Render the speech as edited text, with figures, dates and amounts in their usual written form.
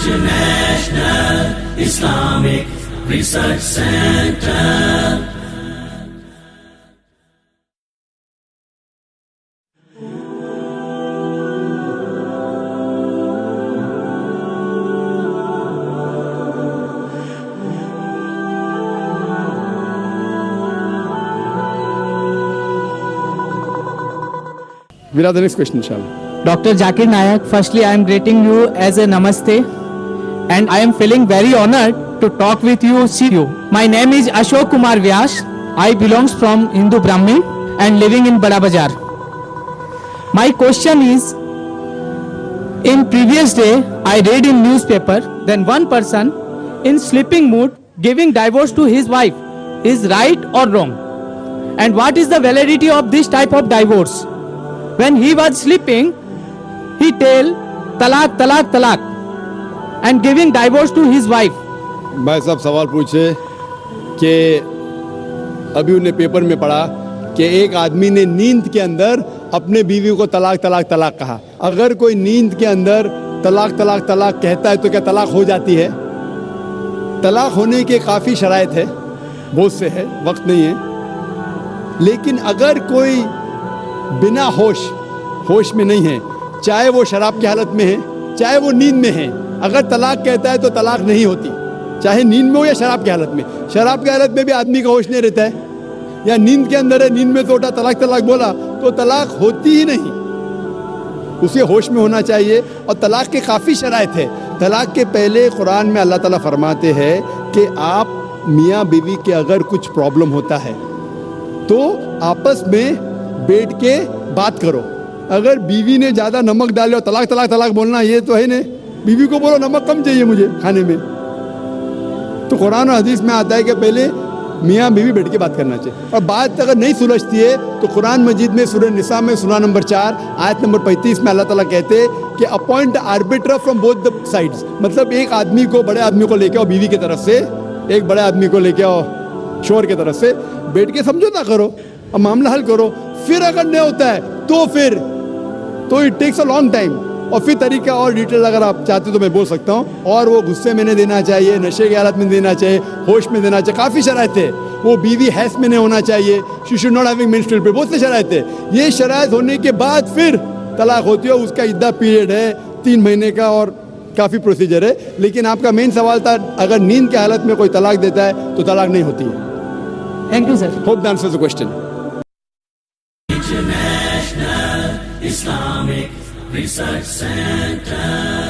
International Islamic Research Center. We'll have the next question, inshallah. Dr. Zakir Nayak, firstly I am greeting you as a namaste and I am feeling very honored to talk with you, see you. My name is Ashok Kumar Vyas. I belongs from Hindu Brahmin and living in Bada Bazaar. My question is, in previous day I read in newspaper then one person in sleeping mood giving divorce to his wife is right or wrong? And what is the validity of this type of divorce? When he was sleeping, he tell talaq, talaq, talaq and giving divorce to his wife. भाई साहब सवाल पूछे कि अभी उन्हें paper में पढ़ा कि एक आदमी ने नींद के अंदर अपने बीवी को तलाक तलाक तलाक कहा. अगर कोई नींद के अंदर तलाक तलाक तलाक कहता है तो क्या तलाक हो जाती है? तलाक होने के काफ़ी शराइत है, बहुत से है, वक्त नहीं है. लेकिन अगर कोई बिना होश में नहीं है, चाहे वो शराब की हालत में है चाहे वो नींद में है, अगर तलाक कहता है तो तलाक नहीं होती, चाहे नींद में हो या शराब की हालत में. शराब की हालत में भी आदमी का होश नहीं रहता है, या नींद के अंदर है, नींद में तो उठा तलाक तलाक बोला तो तलाक होती ही नहीं. उसे होश में होना चाहिए. और तलाक के काफ़ी शराइत है. तलाक के पहले कुरान में अल्लाह ताला फरमाते हैं कि आप मियाँ बीवी के अगर कुछ प्रॉब्लम होता है तो आपस में बैठ के बात करो. अगर बीवी ने ज़्यादा नमक डाले और तलाक तलाक तलाक बोलना ये तो है नहीं. बीवी को बोलो नमक कम चाहिए मुझे खाने में. तो कुरान और हदीस में आता है कि पहले मियाँ बीवी बैठ के बात करना चाहिए. और बात अगर नहीं सुलझती है तो कुरान मजीद में सूरह निसा में सूरह नंबर 4 आयत नंबर 35 में अल्लाह ताला कहते हैं कि appoint arbiter from both the sides. मतलब एक आदमी को, बड़े आदमी को लेके आओ बीवी की तरफ से, एक बड़े आदमी को लेके आओ शोहर की तरफ से, बैठ के समझौता करो और मामला हल करो. फिर अगर नहीं होता है तो it takes a long time. और फिर तरीका और डिटेल अगर आप चाहते तो मैं बोल सकता हूँ. और वो गुस्से में नहीं देना चाहिए, नशे की हालत में देना चाहिए, होश में देना चाहिए, काफ़ी शराइत है. वो बीवी हैस में नहीं होना चाहिए, she should not having menstrual पे, बहुत से शराइत है. ये शराइत होने के बाद फिर तलाक होती है. उसका इद्दा पीरियड है 3 महीने का और काफ़ी प्रोसीजर है. लेकिन आपका मेन सवाल था अगर नींद की हालत में कोई तलाक देता है तो तलाक नहीं होती है. Thank you, sir. Hope the answers the question. International Islamic Research Center.